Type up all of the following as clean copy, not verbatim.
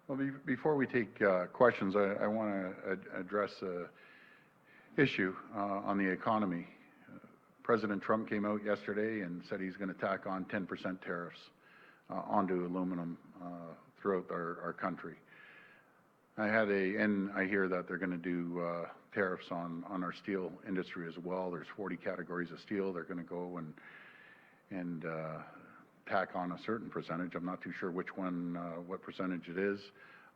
Well, before we take questions, I want to address an issue on the economy. President Trump came out yesterday and said he's going to tack on 10% tariffs onto aluminum throughout our country. And I hear that they're going to do tariffs on our steel industry as well. There's 40 categories of steel. They're going to go and tack on a certain percentage. I'm not too sure which one, what percentage it is,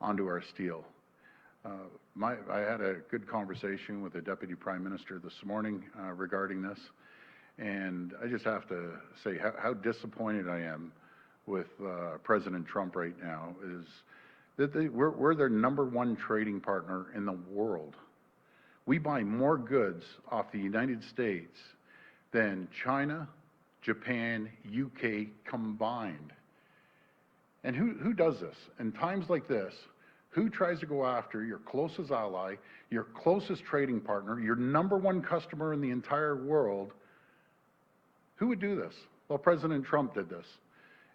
onto our steel. I had a good conversation with the Deputy Prime Minister this morning regarding this, and I just have to say how disappointed I am with President Trump right now is that we're their #1 trading partner in the world. We buy more goods off the United States than China, Japan, UK combined. And who does this? In times like this, who tries to go after your closest ally, your closest trading partner, your #1 customer in the entire world? Who would do this? Well, President Trump did this.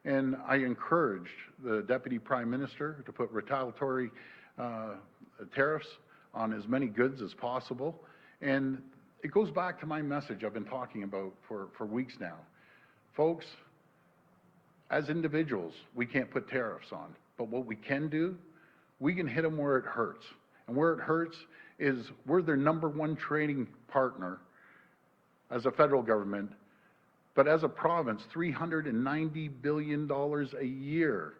And I encouraged the Deputy Prime Minister to put retaliatory tariffs on as many goods as possible. And it goes back to my message I've been talking about for weeks now. Folks, as individuals, we can't put tariffs on. But what we can do, we can hit them where it hurts. And where it hurts is we're their #1 trading partner as a federal government. But as a province, $390 billion a year.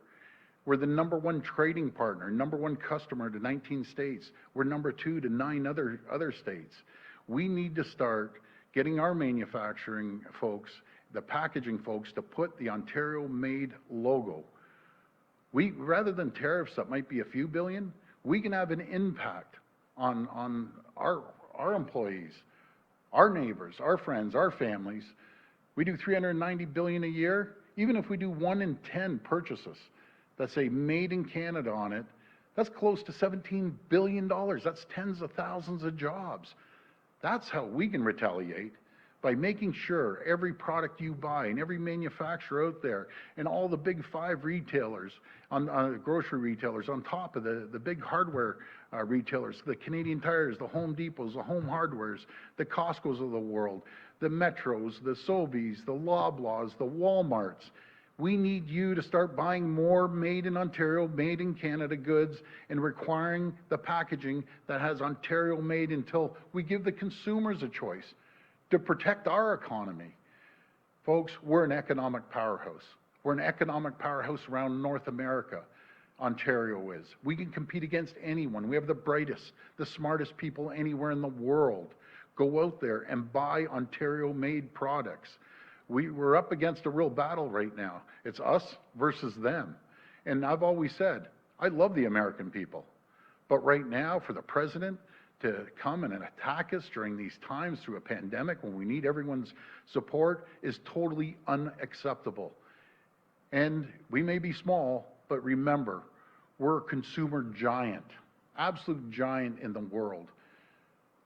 We're the #1 trading partner, #1 customer to 19 states. We're #2 to 9 other states. We need to start getting our manufacturing folks, the packaging folks, to put the Ontario-made logo. Rather than tariffs that might be a few billion, we can have an impact on our employees, our neighbors, our friends, our families. We do $390 billion a year. Even if we do 1 in 10 purchases that say made in Canada on it, that's close to $17 billion. That's tens of thousands of jobs. That's how we can retaliate, by making sure every product you buy and every manufacturer out there and all the big 5 retailers, grocery retailers, on top of the big hardware retailers, the Canadian Tires, the Home Depots, the Home Hardwares, the Costcos of the world, the Metros, the Sobeys, the Loblaws, the Walmarts. We need you to start buying more made in Ontario, made in Canada goods, and requiring the packaging that has Ontario made until we give the consumers a choice to protect our economy. Folks, we're an economic powerhouse. We're an economic powerhouse around North America. Ontario is. We can compete against anyone. We have the brightest, the smartest people anywhere in the world. Go out there and buy Ontario-made products. We're up against a real battle right now. It's us versus them. And I've always said, I love the American people. But right now, for the president to come and attack us during these times through a pandemic when we need everyone's support is totally unacceptable. And we may be small, but remember, we're a consumer giant, absolute giant in the world.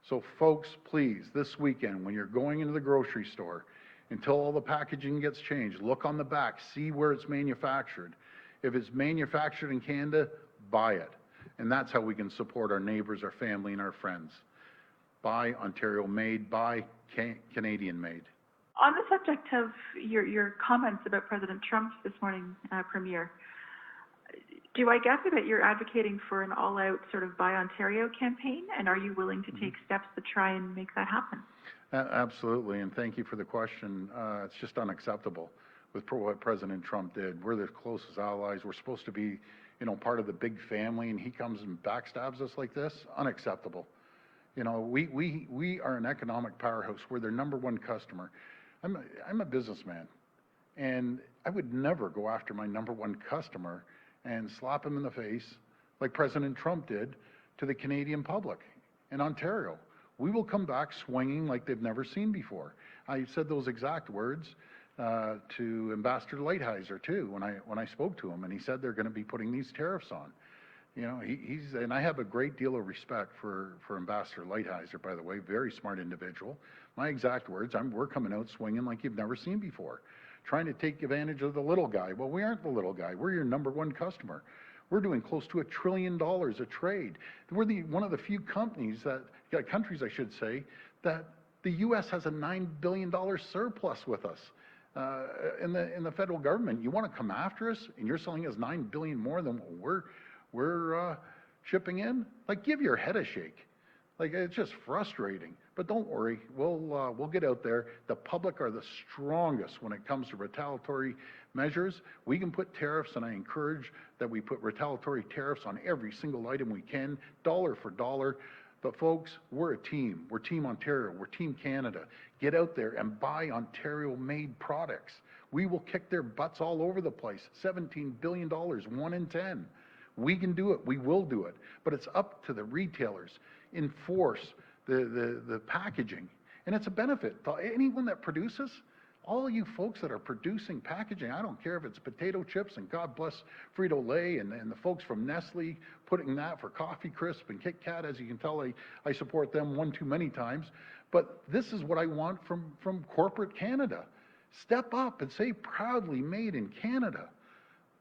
So folks, please, this weekend, when you're going into the grocery store, until all the packaging gets changed, look on the back, see where it's manufactured. If it's manufactured in Canada, buy it. And that's how we can support our neighbors, our family, and our friends. Buy Ontario made, buy Canadian made. On the subject of your comments about President Trump this morning, Premier, do I gather that you're advocating for an all-out sort of Buy Ontario campaign, and are you willing to take steps to try and make that happen? Absolutely, and thank you for the question. It's just unacceptable with what President Trump did. We're the closest allies. We're supposed to be, part of the big family, and he comes and backstabs us like this. Unacceptable. We are an economic powerhouse. We're their #1 customer. I'm a businessman, and I would never go after my #1 customer and slap him in the face like President Trump did to the Canadian public in Ontario. We will come back swinging like they've never seen before. I said those exact words to Ambassador Lighthizer too when I spoke to him, and he said they're going to be putting these tariffs on. And I have a great deal of respect for Ambassador Lighthizer, by the way, very smart individual. My exact words, we're coming out swinging like you've never seen before, trying to take advantage of the little guy. Well, we aren't the little guy. We're your #1 customer. We're doing close to $1 trillion of trade. We're one of the few countries, I should say, that the U.S. has a $9 billion surplus with us. In the federal government, you want to come after us, and you're selling us $9 billion more than what we're shipping in? Like, give your head a shake. Like, it's just frustrating. But don't worry, we'll get out there. The public are the strongest when it comes to retaliatory measures. We can put tariffs, and I encourage that we put retaliatory tariffs on every single item we can, dollar for dollar. But folks, we're a team. We're Team Ontario. We're Team Canada. Get out there and buy Ontario-made products. We will kick their butts all over the place. $17 billion, 1 in 10. We can do it. We will do it. But it's up to the retailers. Enforce the packaging. And it's a benefit to anyone that produces. All you folks that are producing packaging, I don't care if it's potato chips, and God bless Frito-Lay and the folks from Nestle putting that for Coffee Crisp and KitKat. As you can tell, I support them one too many times. But this is what I want from corporate Canada. Step up and say proudly made in Canada.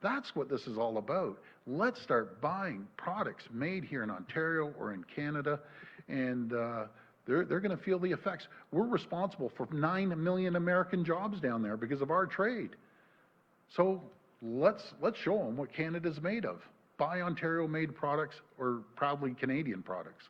That's what this is all about. Let's start buying products made here in Ontario or in Canada, and they're going to feel the effects. We're responsible for 9 million American jobs down there because of our trade. So let's show them what Canada's made of. Buy Ontario-made products or proudly Canadian products.